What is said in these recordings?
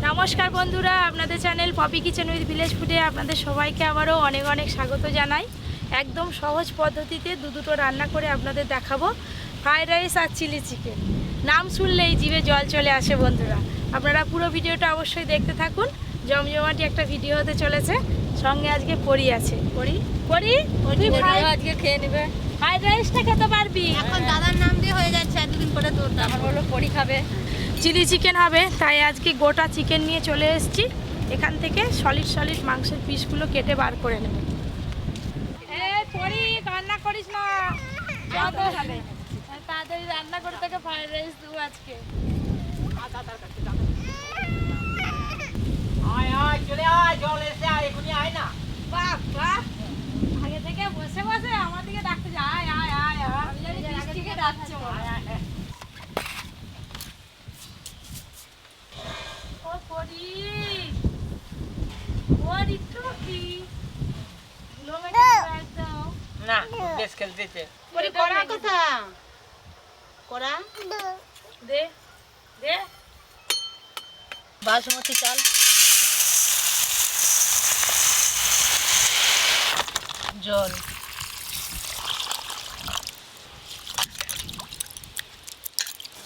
নমস্কার বন্ধুরা, আপনাদের channel Poppy kitchen with village ফুডে আপনাদের সবাইকে আবারও অনেক অনেক স্বাগত জানাই। একদম সহজ পদ্ধতিতে দুটো রান্না করে আপনাদের দেখাবো, ফ্রাইড রাইস আর চিলি চিকেন। নাম শুনলেই জিভে জল চলে আসে বন্ধুরা। আপনারা পুরো ভিডিওটা অবশ্যই দেখতে থাকুন, জমজমাটি একটা ভিডিও হতে চলেছে। সঙ্গে আজকে পরি আছে। পরি আজকে খেয়ে নেবে, ফ্রাইড রাইসটা খেতে পারবি। এখন দাদার নাম দিয়ে হয়ে যাচ্ছে, দুদিন পরে তোর আমার বললো পরি খাবে, চিলি চিকেন হবে। তাই আজকে গোটা চিকেন নিয়ে চলে এসেছি। এখান থেকে সলিড মাংসের পিসগুলো কেটে বার করে নেব। পরি রান্না করিস না, তাড়াতাড়ি রান্না করে তোকে ফ্রাইড রাইস দেবো আজকে। বাহ বাহ, আগে থেকে বসে বসে আমার দিকে ডাকতে যায়, আয় আয় আয় আয়, আমি জানি বৃষ্টিকে ডাকছে মনে হয়। ও পরি, ওর একটু কি লোমেটা একদম না, বেশ খেলতেছে। পরি করা কথা করা দে দে বাসমতি চাল, জল,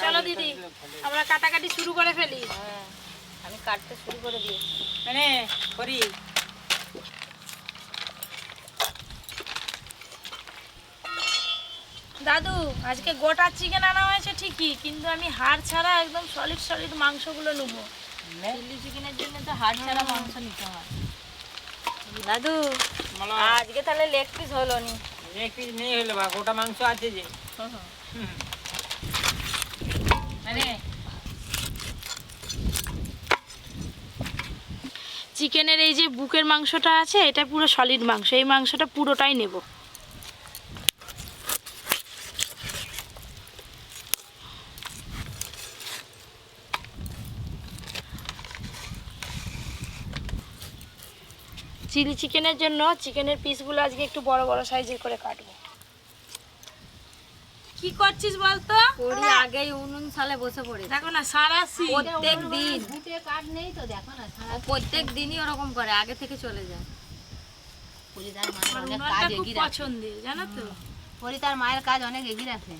চলো দিদি আমরা কাটাকাটি শুরু করে ফেলি। হ্যাঁ আমি কাটতে শুরু করে দিয়েছি। মানে করি দাদু আজকে গোটা চিকেন আনা হয়েছে ঠিকই, কিন্তু আমি হাড় ছাড়া একদম সলিড মাংসগুলো নেবো। চিলি চিকেনের জন্য তো হাড় ছাড়া মাংস নিতে হয়। দাদু আজকে তাহলে লেগ পিস হলো নি? এক পিস নেই হলো বা গোটা মাংস আছে যে। মানে চিকেনের এই যে বুকের মাংসটা আছে, এটা পুরো সলিড মাংস, এই মাংসটা পুরোটাই নেব। চিলি চিকেনের জন্য চিকেনের পিসগুলো আজকে একটু বড় বড় সাইজের করে কাটবো। কি করছিস বলতো? পরি আগেই উনুন সালে বসে পড়ে, দেখো না সারা প্রত্যেক দিন কাট নেই তো, দেখো না প্রত্যেক দিনই ওরকম করে, আগে থেকে চলে যায়। পরি তার মায়ের অনেক কাজ এগিয়ে রাখে, পছন্দের জানো তো। পরি তার মায়ের কাজ অনেক এগিয়ে রাখে।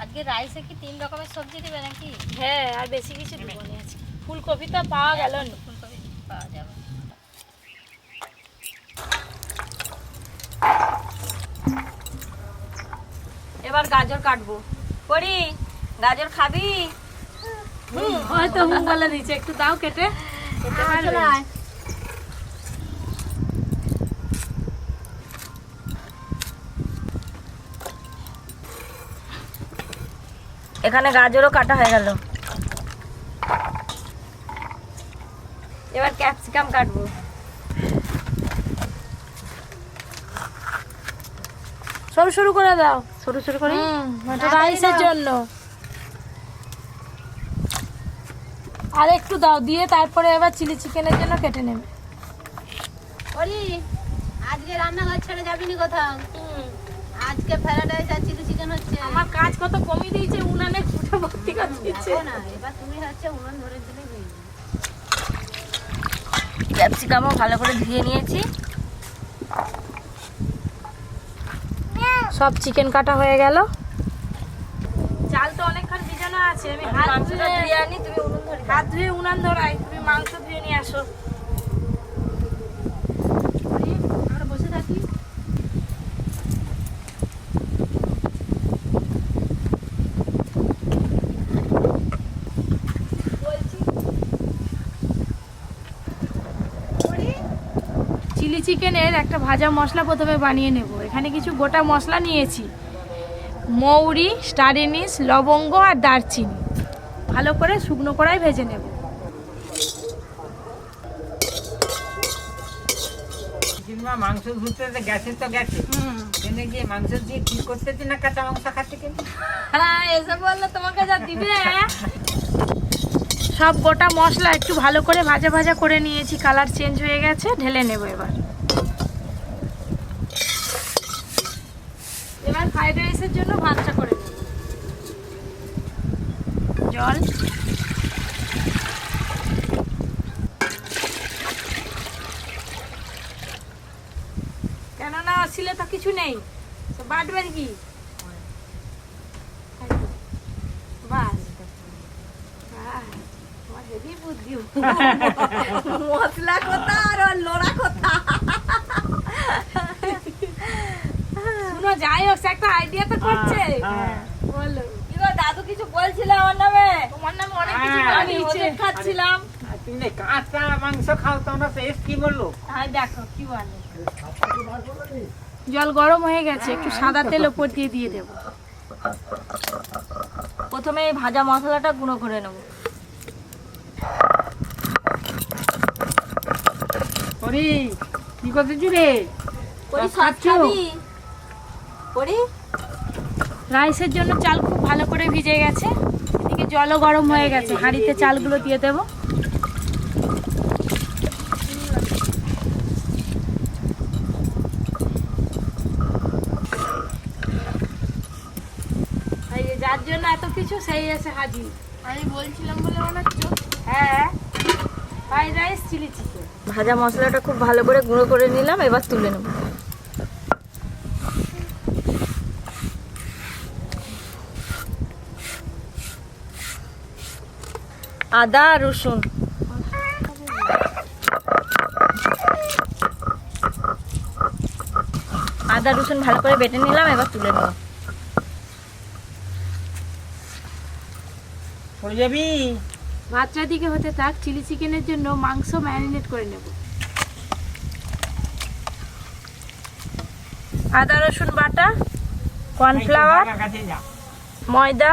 আজকে রাইসে কি 3 রকমের সবজি দিবে নাকি? হ্যাঁ, আর বেশি কিছু দেবো না আজকে। ফুলকপি তো পাওয়া গেল না, ফুলকপি পাওয়া যাবে। এবার গাজর কাটবো। পরি গাজর খাবি? হয়তো হুম বলে দিচ্ছে, একটু দাও কেটে। খেতে পারবে? এখানে গাজরও কাটা হয়ে গেল। এবার ক্যাপসিকাম কাটবো। সরু করে দাও, ছোট করে এটা রাইসের জন্য। আর একটু দাও, দিয়ে তারপরে এবার চিলি চিকেনের জন্য কেটে নেবে। ওরে আজকে রান্নাঘর ছেড়ে যাবি না কোথাও? আজকে ফ্রাইড রাইস আর চিলি চিকেন হচ্ছে। আমার কাজ কত কমিয়ে দিয়েছে, উনানে ফুটে ভর্তি করে দিচ্ছে না, এবার তুমি হচ্ছে উনুন ধরে দিলে হয়ে যাবে। ক্যাপসিকামও ভালো করে ধুয়ে নিয়েছি। সব চিকেন কাটা হয়ে গেল। চাল তো অনেকক্ষণ ভিজানো আছে, আমি হাত ধুয়ে আনি, তুমি উনুন ধরে হাত ধুয়ে উনান ধরাই, তুমি মাংস ধুয়ে নিয়ে আসো। আমরা বসে থাকি। চিলি চিকেনের একটা ভাজা মশলা প্রথমে বানিয়ে নেব। এখানে কিছু গোটা মশলা নিয়েছি, মৌরি, স্টার এনিস, লবঙ্গ আর দারচিনি। ভালো করে শুকনো কড়াই ভেজে নেব। কিংবা মাংস ধুতে গ্যাসে তো গেছে, এনে গিয়ে মাংস দিয়ে কি করতেছি না, কাঁচা মাংস খাচ্ছে কেন? হ্যাঁ, এসে বললে তোমাকে যা দিবে। সব গোটা মশলা একটু ভালো করে ভাজা ভাজা করে নিয়েছি, কালার চেঞ্জ হয়ে গেছে, ঢেলে নেব। এবার ফ্রাইড রাইসের জন্য ভাতটা করে নেব। কেননা ছিলে তো কিছু নেই, তো বাটবেন কি? বাস তোমার হেভি বুদ্ধি। মশলা কথা আর লোড়া কথা। শুনো, যাই হোক সে একটা আইডিয়া তো করছে। বলো কি গো দাদু কিছু বলছিল আমার নামে? তোমার নামে অনেক কিছু আমি ওদের খাচ্ছিলাম। তুমি কাঁচা মাংস খাও, তোমরা টেস্ট কি বললো? হ্যাঁ দেখো কি বলে। জল গরম হয়ে গেছে, একটু সাদা তেল ওপর দিয়ে দিয়ে দেবো। প্রথমে এই ভাজা মশলাটা গুঁড়ো করে নেব। পরি কি করতেছি রে? পরি সব খাবি? পরি রাইসের জন্য চাল খুব ভালো করে ভিজে গেছে, এদিকে জলও গরম হয়ে গেছে, হাঁড়িতে চালগুলো দিয়ে দেবো। এই যে যার জন্য এত কিছু, সেই এসে হাজির। আমি বলছিলাম বলে মনে হচ্ছে। হ্যাঁ, ফ্রাইড রাইস, চিলি চিকেন। ভাজা মশলাটা খুব ভালো করে গুঁড়ো করে নিলাম, এবার তুলে নেব। আদা রসুন ভালো করে বেটে নিলাম, এবার তুলে নেব। পড়ে যাবি? ভাতটা দিকে হতে থাক, চিলি চিকেনের জন্য মাংস ম্যারিনেট করে নেব। আদা রসুন বাটা, কর্নফ্লাওয়ার, কাছে যা। ময়দা,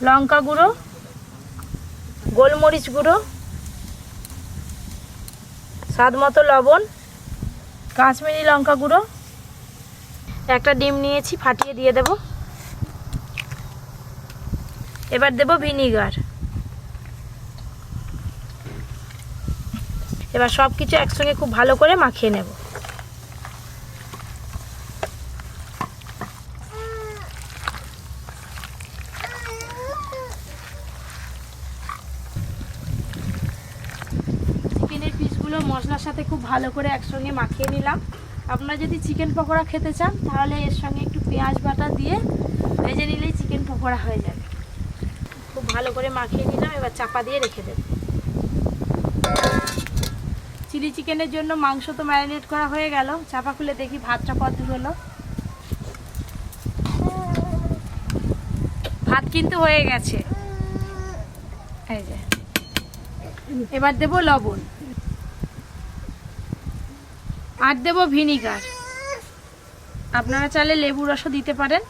লঙ্কা গুঁড়ো, গোলমরিচ গুঁড়ো, স্বাদ মতো লবণ, কাশ্মীরি লঙ্কা গুঁড়ো, একটা ডিম নিয়েছি, ফাটিয়ে দিয়ে দেব। এবার দেব ভিনিগার। এবার সব কিছু একসঙ্গে খুব ভালো করে মাখিয়ে নেব। চিকেনের পিসগুলো মশলার সাথে খুব ভালো করে একসঙ্গে মাখিয়ে নিলাম। আপনারা যদি চিকেন পকোড়া খেতে চান তাহলে এর সঙ্গে একটু পেঁয়াজ বাটা দিয়ে ভেজে নিলেই চিকেন পকোড়া হয়ে যাবে। খুব ভালো করে মাখিয়ে নিলাম, এবার চাপা দিয়ে রেখে দেব। চিলি চিকেনের জন্য মাংস তো ম্যারিনেট করা হয়ে গেল, চাপা খুলে দেখি ভাতটা কত হলো। ভাত কিন্তু হয়ে গেছে, এই যে। এবার দেব লবণ আর দেব ভিনিগার। আপনারা চাইলে লেবু রসও দিতে পারেন।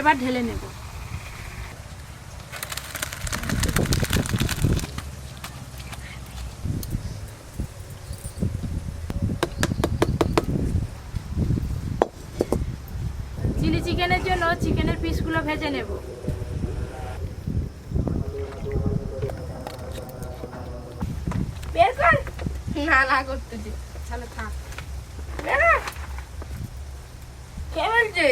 এবার ঢেলে নেব। চিলি চিকেনের জন্য চিকেনের পিসগুলো ভেজে নেব। বের কর। না করতেছি। তাহলে থাক। কে বলছে?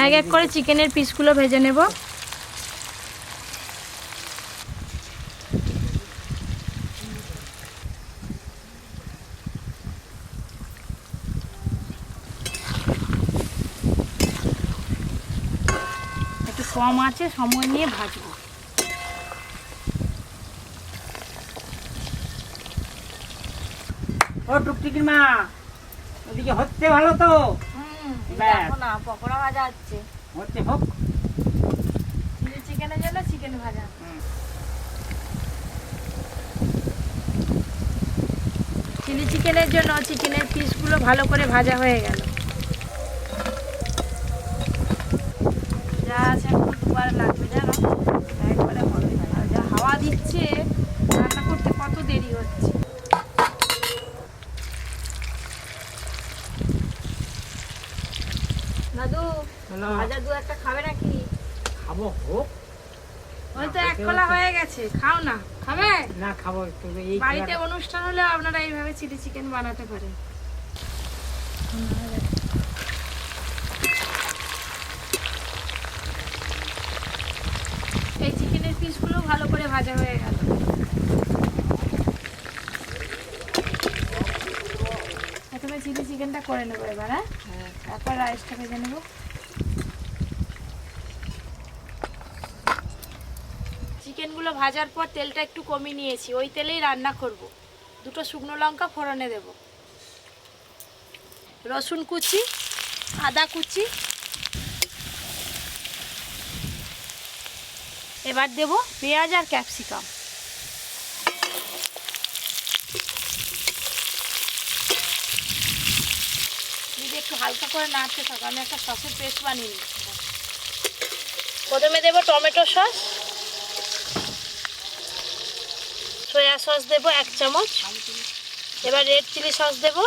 এক এক করে চিকেনের পিসগুলো ভেজে নেব। একটু কম আছে, সময় নিয়ে ভাজবো। ও টুকটুকির মা, ওদিকে হচ্ছে ভালো তো? দেখো না পকোড়া ভাজা হচ্ছে। হচ্ছে, হোক। চিলি চিকেনের জন্য চিকেন ভাজা। চিলি চিকেনের জন্য চিকেনের পিসগুলো ভালো করে ভাজা হয়ে গেল। যা আছে এখন দুবার লাগবে জানো, একবারে হবে না। আর যা হাওয়া দিচ্ছে, রান্না করতে কত দেরি হচ্ছে। দাদু ভাজা দু একটা খাবে নাকি? খাবো, হোক। ওই তো এক খোলা হয়ে গেছে, খাও না। খাবে? না খাবো একটু। এই বাড়িতে অনুষ্ঠান হলে আপনারা এইভাবে চিলি চিকেন বানাতে পারেন। ভালো করে ভাজা হয়ে গেল। প্রথমে চিলি চিকেনটা করে নেবো এবার, হ্যাঁ, তারপর রাইসটা ভেজে নেবো। চিকেনগুলো ভাজার পর তেলটা একটু কমিয়ে নিয়েছি, ওই তেলেই রান্না করব। দুটো শুকনো লঙ্কা ফোড়নে দেব, রসুন কুচি, আদা কুচি, এবার দেব পেঁয়াজ আর ক্যাপসিকাম। যদি একটু হালকা করে নাড়তে থাকো, আমি একটা সসের পেস্ট বানিয়ে নিচ্ছি। প্রথমে দেব টমেটো সস, সয়া সস দেব 1 চামচ, এবার রেড চিলি সস দেব,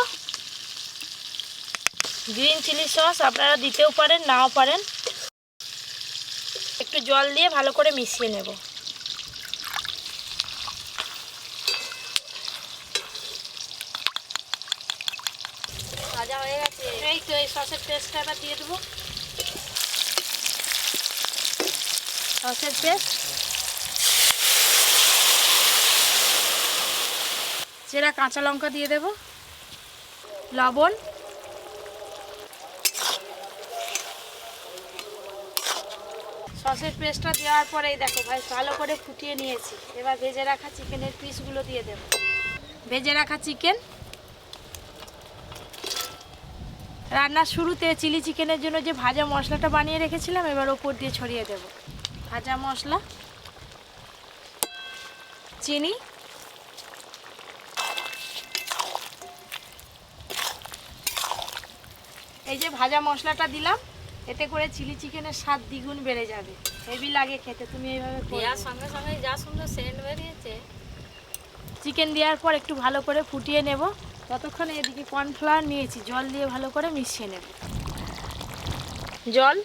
গ্রিন চিলি সস আপনারা দিতেও পারেন নাও পারেন। একটু জল দিয়ে ভালো করে মিশিয়ে নেব। ভাজা হয়ে গেছে, এই তো এই সসের পেস্টটা এবার দিয়ে দেবো। সসের পেস্ট, চেরা কাঁচা লঙ্কা দিয়ে দেব, লবণ, সসের পেস্টটা দেওয়ার পরে এই দেখো ভাই ভালো করে ফুটিয়ে নিয়েছি। এবার ভেজে রাখা চিকেনের পিসগুলো দিয়ে দেব। ভেজে রাখা চিকেন, রান্নার শুরুতে চিলি চিকেনের জন্য যে ভাজা মশলাটা বানিয়ে রেখেছিলাম এবার ওপর দিয়ে ছড়িয়ে দেব। ভাজা মশলা, চিনি, এই যে ভাজা মশলাটা দিলাম, এতে করে চিলি চিকেনের স্বাদ দ্বিগুণ বেড়ে যাবে। হেভি লাগে খেতে, তুমি এইভাবে দেওয়ার সঙ্গে সঙ্গে যা সুন্দর সেন্ট বেরিয়েছে। চিকেন দেওয়ার পর একটু ভালো করে ফুটিয়ে নেব। ততক্ষণে এদিকে কর্নফ্লাওয়ার নিয়েছি, জল দিয়ে ভালো করে মিশিয়ে নেব। জল,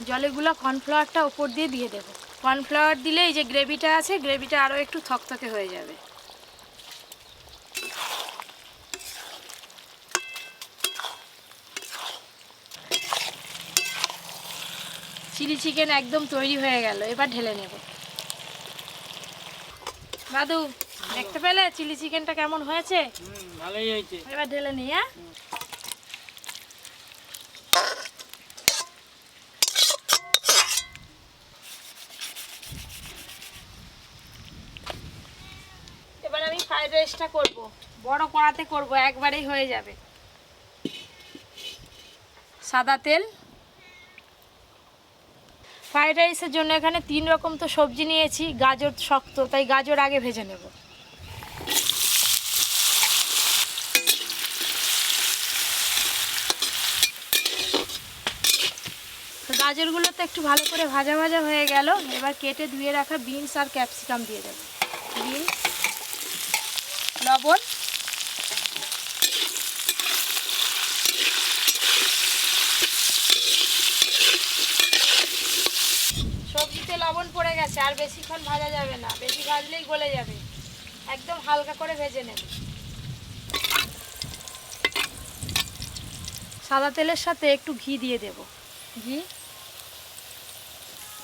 জলে গুলা কর্নফ্লাওয়ারটা উপর দিয়ে দেব। কর্নফ্লাওয়ার দিলে এই যে গ্রেভিটা আছে, গ্রেভিটা আরও একটু থকথকে হয়ে যাবে। চিলি চিকেন একদম তৈরি হয়ে গেল, এবার ঢেলে নেব। দাদু দেখতে পেলে চিলি চিকেনটা কেমন হয়েছে? ভালোই হয়েছে। এবার ঢেলে নিই। হ্যাঁ, এবার আমি ফ্রাইড রাইসটা করব, বড় কড়াতে করব, একবারেই হয়ে যাবে। সাদা তেল, ফ্রাইড রাইসের জন্য এখানে 3 রকম তো সবজি নিয়েছি। গাজর শক্ত, তাই গাজর আগে ভেজে নেব। গাজরগুলো তো একটু ভালো করে ভাজা ভাজা হয়ে গেল। এবার কেটে ধুয়ে রাখা বিনস আর ক্যাপসিকাম দিয়ে দেব। বিনস, লবণ, সবজিতে লবণ পড়ে গেছে, আর বেশিক্ষণ ভাজা যাবে না, বেশি ভাজলেই গলে যাবে। একদম হালকা করে ভেজে নেব। সাদা তেলের সাথে একটু ঘি দিয়ে দেব। ঘি,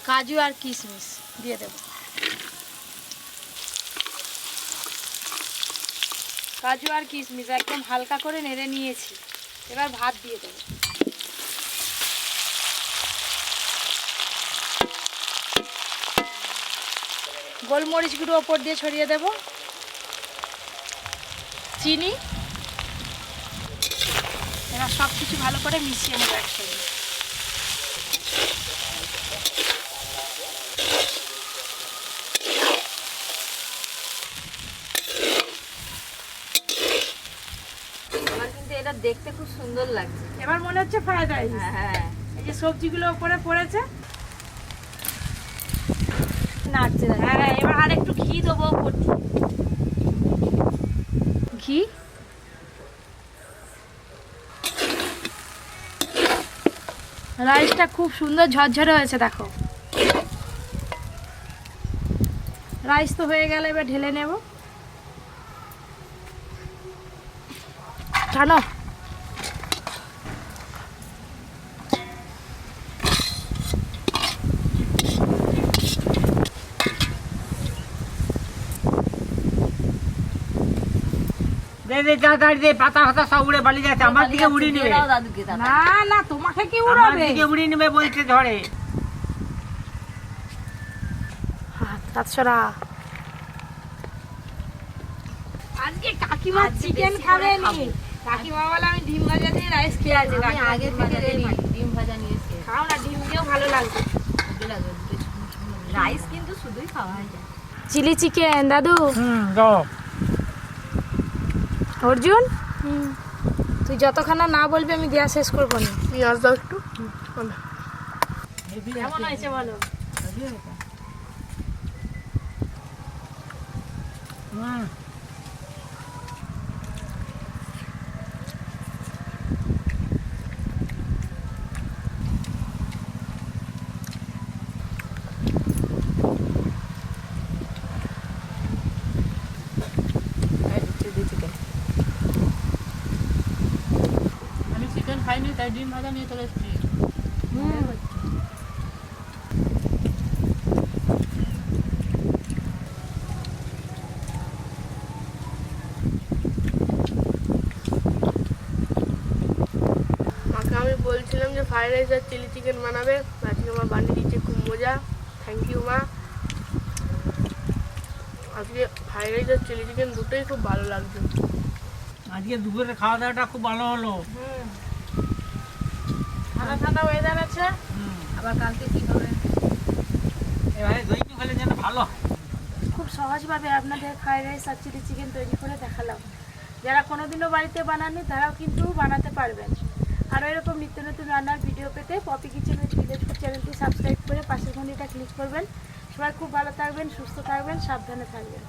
কাজু আর কিশমিশ দিয়ে দেব। কাজু আর কিশমিশ একদম হালকা করে নেড়ে নিয়েছি। এবার ভাত দিয়ে দেব। গোলমরিচ গুঁড়ো ওপর দিয়ে ছড়িয়ে দেব। চিনি, এবার সব কিছু ভালো করে মিশিয়ে নেব একসঙ্গে। আমার কিন্তু এটা দেখতে খুব সুন্দর লাগছে। এবার মনে হচ্ছে ফ্রাইড রাইস। হ্যাঁ, এই যে সবজিগুলো উপরে পড়েছে, নাড়ছে। হ্যাঁ, এবার আর একটু ঘি দেবো উপর দিয়ে। ঘি, রাইসটা খুব সুন্দর ঝরঝরে হয়েছে দেখো। রাইস তো হয়ে গেল, এবার ঢেলে নেব। জানো দে দে তাড়াতাড়ি দে, পাতা ফাতা সব উড়ে বালি যাচ্ছে, আমার দিকে উড়িয়ে নেবে, দাও দাদুকে দাদা। না না তোমাকে কি আমার উড়াবে? দিকে উড়িয়ে নেবে বলছে ঝড়ে। হাত সরা। আজকে কাকিমা আজকে চিকেন বেশি খাবে করে নি। খাবো। কাকিমা বলে আমি ডিম ভাজা দিয়ে রাইস খেয়ে আছি। আমি কাকিমা আগে ডিম থেকে ভাজা দিয়ে রেডি, খাই। ডিম ভাজা নিয়ে এসে খাও না, ডিম দিয়েও ভালো লাগবে। রাইস কিন্তু শুধুই খাওয়া যায়। চিলি চিকেন দাদু। দাও। অর্জুন তুই যতক্ষণ না বলবি আমি দেওয়া শেষ করবো না। পেঁয়াজ দাও একটু। কেমন হয়েছে বলো? আমি চিকেন খাইনি তাই ডিম ভাজা নিয়ে চলে এসেছি। মাকে আমি বলছিলাম যে ফ্রাইড রাইস আর চিলি চিকেন বানাবে, আজকে আমার বানিয়ে দিচ্ছে, খুব মজা। থ্যাংক ইউ মা। আজকে ফ্রাইড রাইস আর চিলি চিকেন দুটোই খুব ভালো লাগছে। আজকে দুপুরে খাওয়া দাওয়াটা খুব ভালো হলো। ঠান্ডা ঠান্ডা ওয়েদার আছে। আবার কালকে কি হবে? এবারে দই একটু খেলে যেন ভালো হয়। খুব সহজভাবে আপনাদের ফ্রাইড রাইস আর চিলি চিকেন তৈরি করে দেখালাম। যারা কোনোদিনও বাড়িতে বানাননি তারাও কিন্তু বানাতে পারবেন। আর এরকম নিত্য নতুন রান্নার ভিডিও পেতে Poppy kitchen with village food চ্যানেলটি সাবস্ক্রাইব করে পাশের ঘন্টিটা ক্লিক করবেন। সবাই খুব ভালো থাকবেন, সুস্থ থাকবেন, সাবধানে থাকবেন।